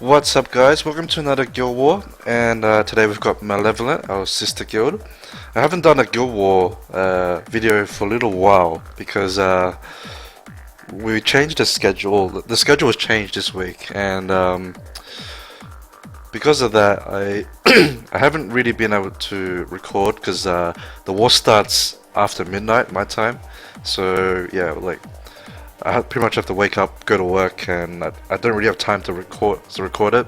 What's up, guys? Welcome to another Guild War, and today we've got Malevolent, our sister guild. I haven't done a Guild War video for a little while because we changed the schedule. The schedule was changed this week, and because of that, I I haven't really been able to record because the war starts after midnight my time. So yeah, like pretty much have to wake up, go to work, and I don't really have time to record it.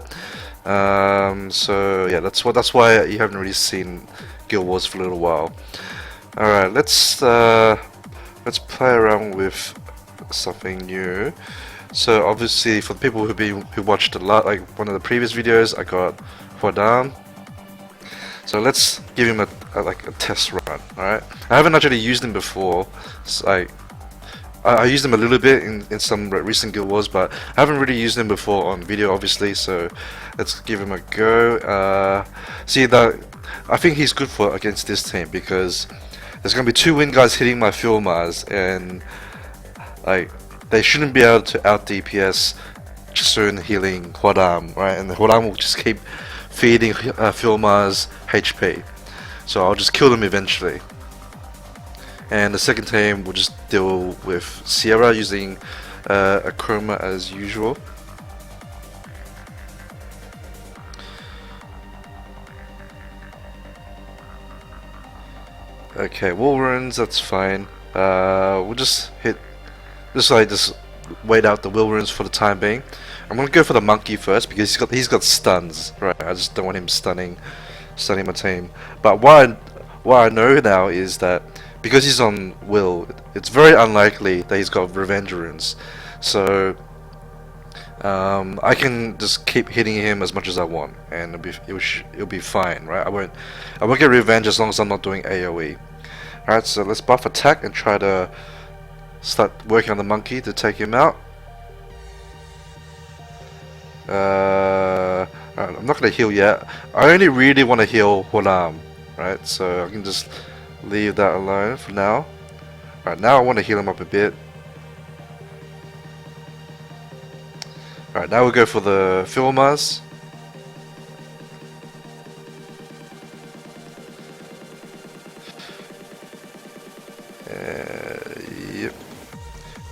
So yeah, that's why you haven't really seen Guild Wars for a little while. All right, let's play around with something new. So obviously, for the people who watched a lot, like one of the previous videos, I got Hoenn. So let's give him a test run. All right, I haven't actually used him before. So I used them a little bit in some recent Guild Wars, but I haven't really used them before on video, obviously. So let's give him a go. See that I think he's good for against this team because there's gonna be two wind guys hitting my Fill Mars, and like they shouldn't be able to out DPS Jasun healing Hoenn, right? And the Hoenn will just keep feeding Fill Mars HP. So I'll just kill them eventually. And the second team will just deal with Sierra using a Chroma as usual. Okay, wall runs, that's fine. We'll just wait out the wall runs for the time being. I'm gonna go for the monkey first because he's got stuns, right? I just don't want him stunning my team. But what I know now is that because he's on Will, it's very unlikely that he's got revenge runes. So I can just keep hitting him as much as I want, and it'll be fine, right? I won't get revenge as long as I'm not doing AOE. Alright, so let's buff attack and try to start working on the monkey to take him out. Alright, I'm not gonna heal yet. I only really want to heal Hoenn, right? So I can just leave that alone for now. Alright, now I want to heal him up a bit. Alright, now we'll go for the Fill Mars. Yep.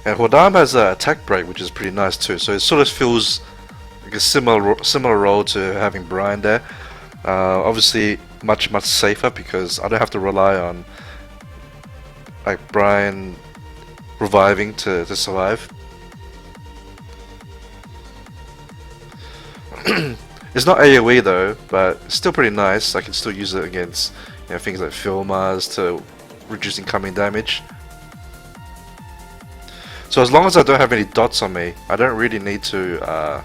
And Hoenn has an attack break, which is pretty nice too. So it sort of feels like a similar role to having Brian there. Obviously, much safer because I don't have to rely on like Brian reviving to survive. It's not AOE though, but it's still pretty nice. I can still use it against things like Fill Mars to reduce incoming damage. So as long as I don't have any dots on me, I don't really need to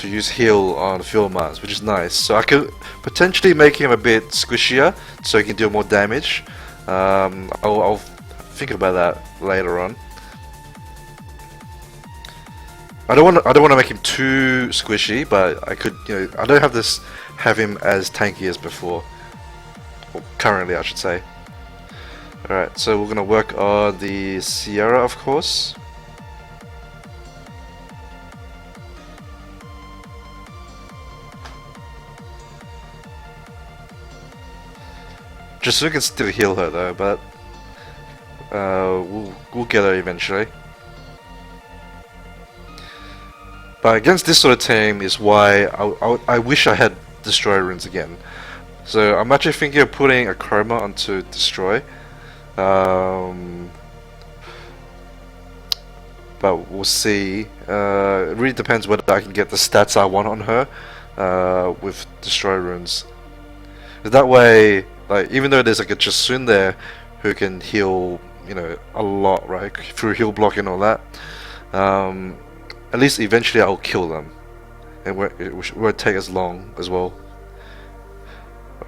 use heal on Fill Mars, which is nice. So I could potentially make him a bit squishier so he can do more damage. I'll think about that later on. I don't want to make him too squishy, but I could, I don't have him as tanky as before. Well, currently, I should say. Alright, so we're gonna work on the Sierra, of course. Just so we can still heal her though, but we'll get her eventually. But against this sort of team is why I wish I had Destroy runes again. So I'm actually thinking of putting a Chroma onto Destroy. But we'll see. It really depends whether I can get the stats I want on her with Destroy runes. That way, like even though there's like a Jasun there who can heal, a lot, right, through heal block and all that. At least eventually I'll kill them, and it won't take as long as well.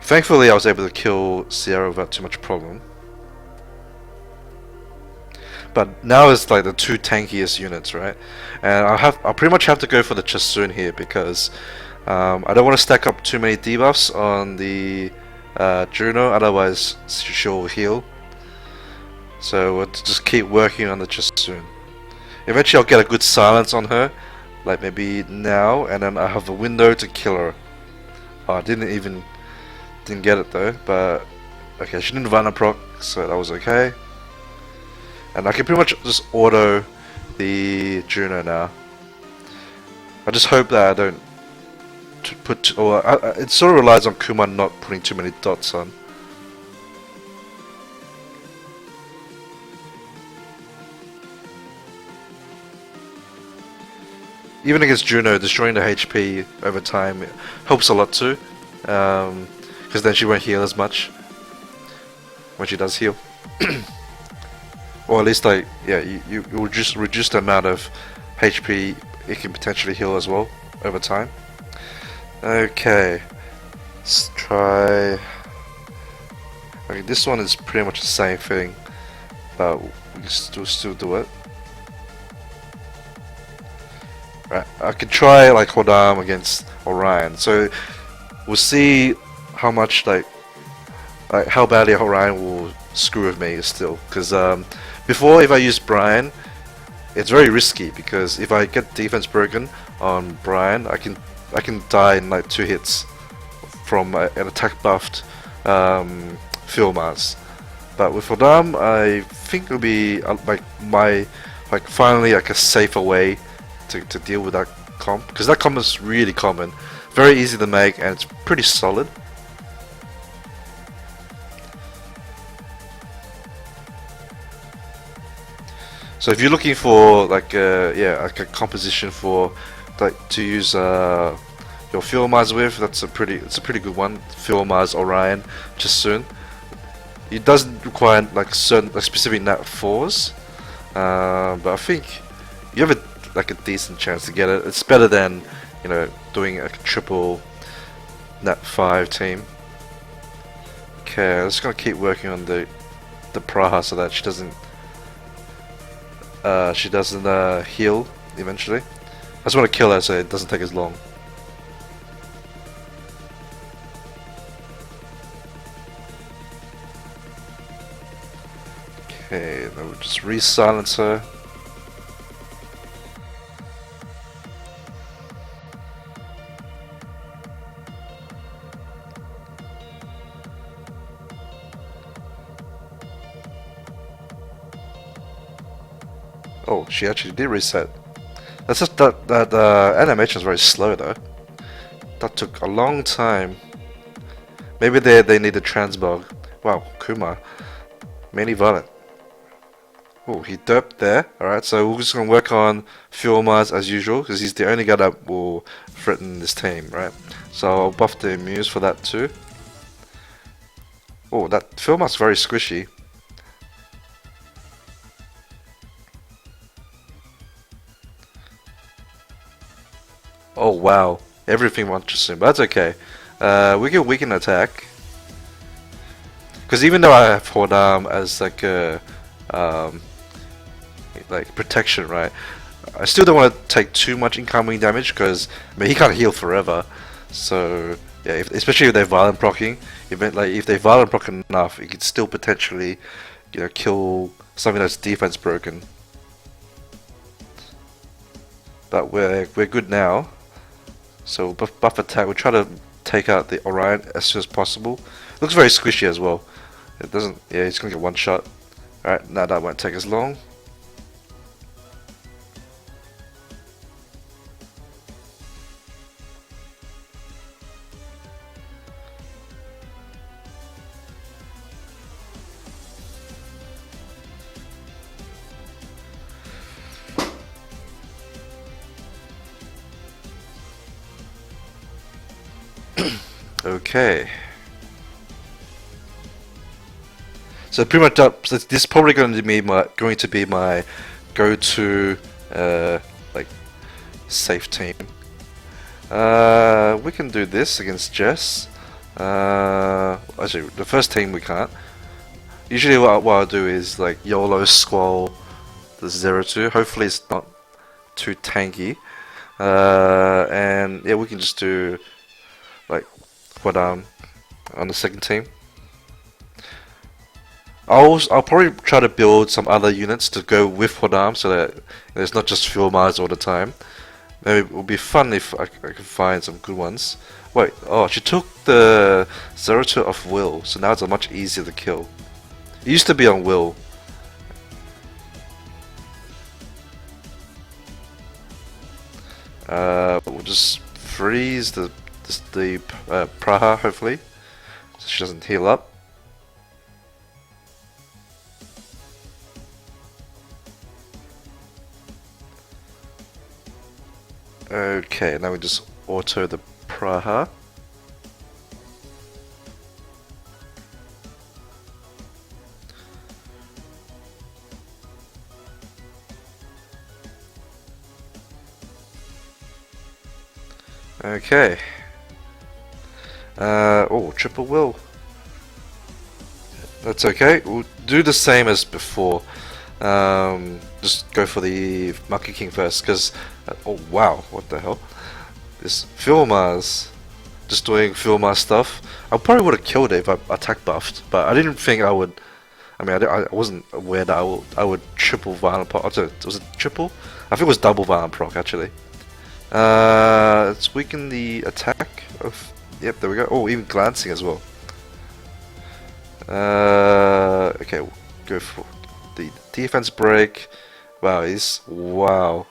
Thankfully, I was able to kill Sierra without too much problem. But now it's like the two tankiest units, right? And I'll pretty much have to go for the Jasun here because I don't want to stack up too many debuffs on the Juno, otherwise she'll heal. So we'll just keep working on the Jasun. Eventually I'll get a good silence on her, like maybe now, and then I have a window to kill her. Oh, I didn't get it though, but okay, she didn't Vanna proc, so that was okay. And I can pretty much just auto the Juno now. I just hope that I don't put, or it sort of relies on Kuma not putting too many dots on. Even against Juno, destroying the HP over time helps a lot too, because then she won't heal as much when she does heal. Or at least, like, yeah, you will just reduce the amount of HP it can potentially heal as well over time. Okay, let's try. Okay, this one is pretty much the same thing, but we can still do it. Right, I could try like Hoenn against Orion, so we'll see how much like how badly Orion will screw with me still. Because before, if I use Brian, it's very risky because if I get defense broken on Brian, I can die in like 2 hits from an attack buffed Filmars. But with Hoenn, I think it'll be finally like a safer way to deal with that comp, because that comp is really common, very easy to make, and it's pretty solid. So if you're looking for like like a composition for like to use your Filmars with, it's a pretty good one. Filmars Orion just soon. It doesn't require like specific nat 4s, but I think you have a decent chance to get it. It's better than, you know, doing a triple nat 5 team. Okay, I'm just gonna keep working on the Praha so that she doesn't heal eventually. I just want to kill her so it doesn't take as long. Okay, then we'll just re-silence her. Oh, she actually did reset. That's just that animation is very slow though. That took a long time. Maybe they need a transmog. Wow, Kuma, Malevolent. Oh, he derped there. Alright, so we're just gonna work on Filmars as usual, because he's the only guy that will threaten this team, right? So I'll buff the Muse for that too. Oh, that Filmars is very squishy. Oh wow, everything wants to swim, but that's okay. We can attack, because even though I have Hoenn as like a protection, right? I still don't want to take too much incoming damage, because I mean he can't heal forever. So yeah, especially if they're violent proccing, if they violent proc enough, it could still potentially, you know, kill something that's defense broken. But we're good now. So buff attack. We'll try to take out the Orion as soon as possible. Looks very squishy as well. It doesn't. Yeah, he's gonna get one shot. All right, now that won't take as long. Okay. So pretty much up. So this is probably going to be my go-to like safe team. We can do this against Jess. Actually, the first team we can't. Usually, what I'll do is like YOLO Squall the 0-2. Hopefully, it's not too tanky. And yeah, we can just do like Hoenn on the second team. I'll probably try to build some other units to go with Hoenn so that it's not just Filmars all the time. Maybe it would be fun if I could find some good ones. Wait, oh, she took the Zerator of Will, so now it's much easier to kill. It used to be on Will. We'll just freeze the Praha, hopefully, so she doesn't heal up. Okay, now we just auto the Praha. Okay. Oh, triple will. That's okay. We'll do the same as before. Just go for the Monkey King first, because oh wow, what the hell? This Filmars, just doing Filmar stuff. I probably would have killed it if I attack buffed, but I didn't think I would. I mean, I wasn't aware that I would triple violent proc. Was it triple? I think it was double violent proc actually. Let's weaken the attack of. Yep, there we go. Oh, even glancing as well. Okay, we'll go for the defense break. Wow.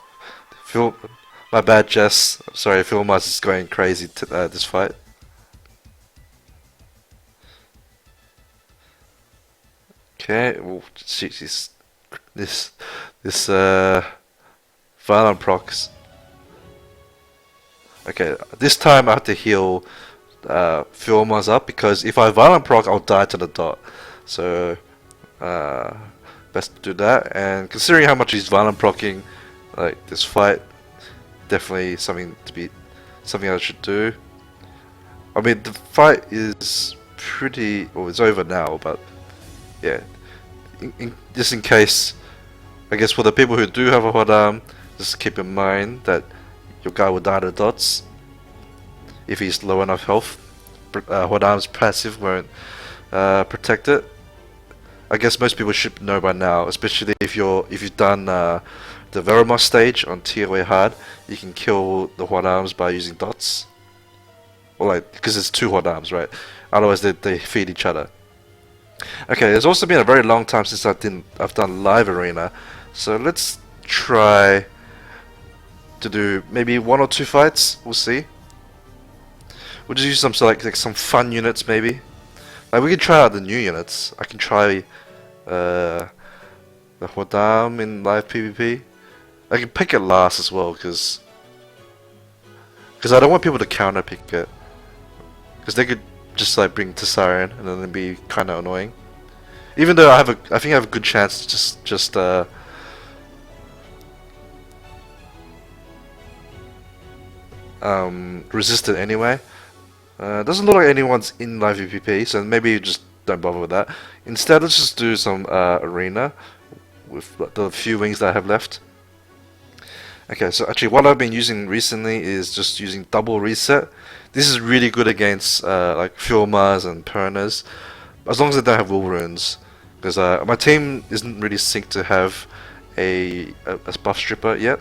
My bad, Jess. Sorry, Filmars is going crazy to this fight. Okay, well, she's this violent procs. Okay, this time I have to heal Filmars up, because if I violent proc, I'll die to the dot. So best to do that. And considering how much he's violent procking, like this fight, definitely something I should do. I mean, the fight is pretty, well, it's over now, but yeah, just in case, I guess for the people who do have a hot arm, just keep in mind that your guy will die to dots if he's low enough health. Hot arm's passive won't protect it. I guess most people should know by now, especially if you've done the Veromos stage on TOA hard. You can kill the hot arms by using dots, or like, because it's two hot arms, right? Otherwise they feed each other. Okay, there's also been a very long time since I've done live arena, so let's try to do maybe 1 or 2 fights. We'll see. We'll just use some like some fun units maybe. Like we can try out the new units. I can try the Hodam in live PvP. I can pick it last as well, because I don't want people to counter pick it, because they could just like bring Tessarian and then it'd be kind of annoying. Even though I think I have a good chance to just resist it anyway. Doesn't look like anyone's in live PvP, so maybe just don't bother with that. Instead, let's just do some arena with the few wings that I have left. Okay, so actually what I've been using recently is just using double reset. This is really good against like Filmars and Pernas, as long as they don't have will runes, because my team isn't really synced to have a buff stripper yet.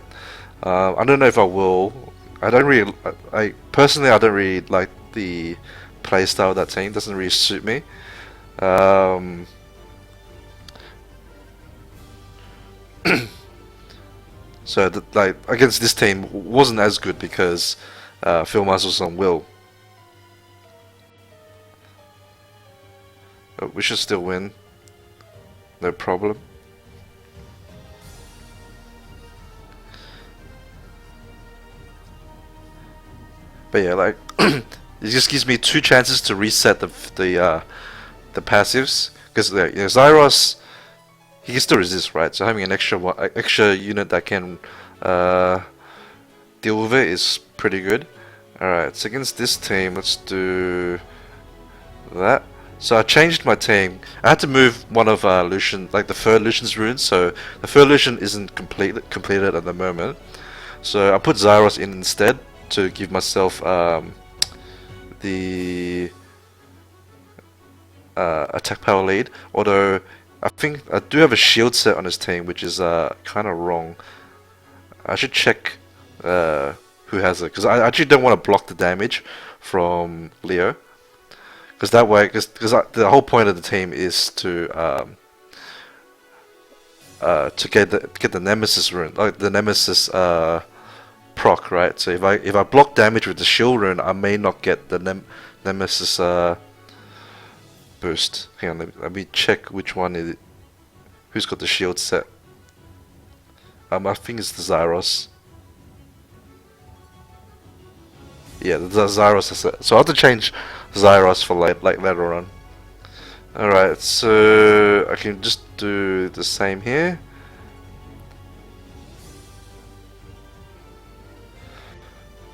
I don't know if I will. I personally don't really like the playstyle of that team. It doesn't really suit me. So like against this team wasn't as good because Filmars was on will. But we should still win, no problem. But yeah, like it just gives me 2 chances to reset the passives, because like, Zyros, he can still resist, right? So having an extra unit that can deal with it is pretty good. Alright, so against this team, let's do that. So I changed my team. I had to move one of Lucian, like the third Lucian's runes, so the third Lucian isn't completed at the moment. So I put Zyros in instead to give myself the attack power lead. Although I think I do have a shield set on his team, which is kind of wrong. I should check who has it, because I actually don't want to block the damage from Leo, because that way, because the whole point of the team is to get the Nemesis rune, like the Nemesis proc, right? So if I block damage with the shield rune, I may not get the Nemesis boost. Hang on, let me check which one is it. Who's got the shield set? I think it's the Zyros. Yeah, the Zyros has it. So I have to change Zyros for like later on. Alright, so I can just do the same here.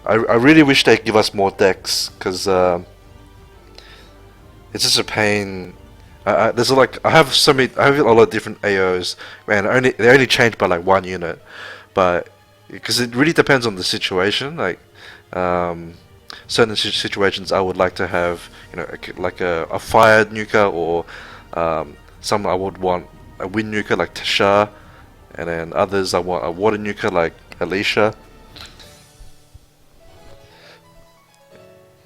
I really wish they'd give us more decks, because it's just a pain. There's like I have a lot of different AOs, man. They only change by like one unit, but because it really depends on the situation. Like certain situations, I would like to have, you know, like a fire nuker, or some I would want a wind nuker like Tasha, and then others I want a water nuker like Alicia.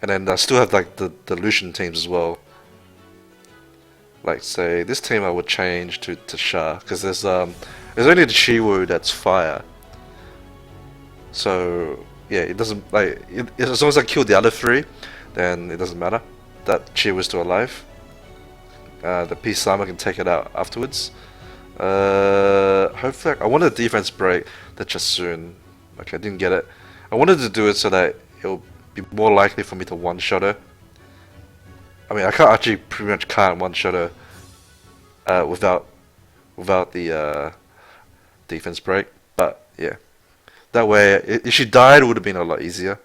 And then I still have like the Lucian teams as well. Like say this team I would change to Tasha, because there's only the Shiwu that's fire. So yeah, it doesn't as long as I kill the other three, then it doesn't matter. That Shiwu's still alive. The Peace Armor can take it out afterwards. Hopefully I wanted a defense break that just soon. Okay, I didn't get it. I wanted to do it so that it'll be more likely for me to one-shot her. I mean, I can't actually pretty much can't one-shot her without the defense break. But yeah, that way, if she died, it would have been a lot easier.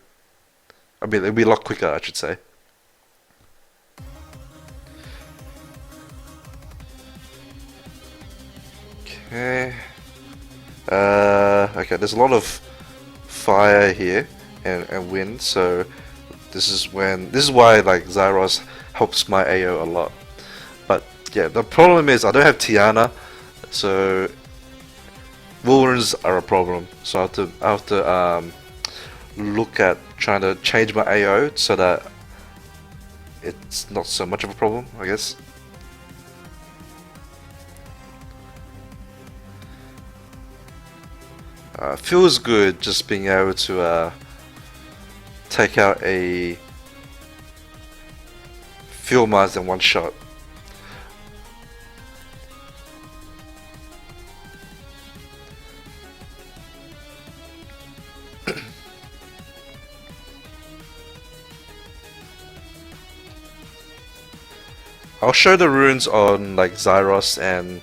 I mean, it'd be a lot quicker, I should say. Okay. Okay. There's a lot of fire here and wind, so this is why like Zyros helps my AO a lot. But yeah, the problem is I don't have Tiana, so Vulnerins are a problem. So I have to look at trying to change my AO so that it's not so much of a problem, I guess. Feels good just being able to take out a Fuel Mines in one shot. I'll show the runes on like Zyros and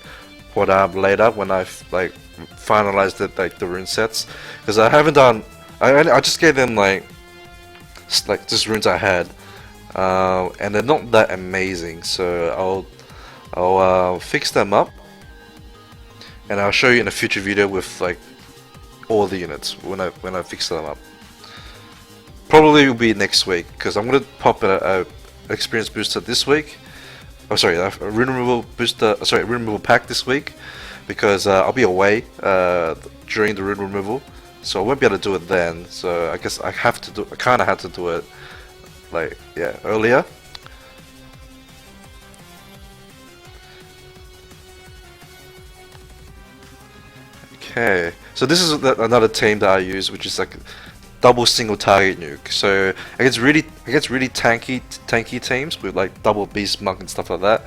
Hodab later when I've like finalized it, like the rune sets, because I haven't done. I just gave them like just runes I had, and they're not that amazing. So I'll fix them up, and I'll show you in a future video with like all the units when I fix them up. Probably will be next week, because I'm gonna pop a experience booster this week. Oh sorry, a rune removal booster. Sorry, rune removal pack this week, because I'll be away during the rune removal, so I won't be able to do it then. So I guess I kind of had to do it like earlier. Okay, so this is another team that I use, which is like double single target nuke. So against really tanky teams with like double beast monk and stuff like that,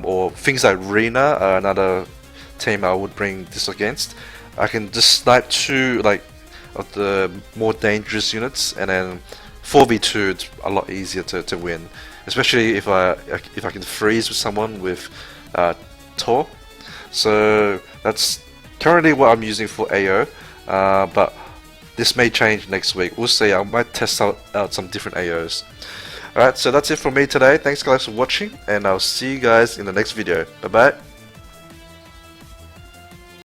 or things like Rena are another team I would bring this against. I can just snipe two like of the more dangerous units, and then 4v2 it's a lot easier to win, especially if I can freeze with someone with Tor. So that's currently what I'm using for AO, but this may change next week. We'll see. I might test out some different AOs. Alright, so that's it from me today. Thanks guys for watching, and I'll see you guys in the next video. Bye bye.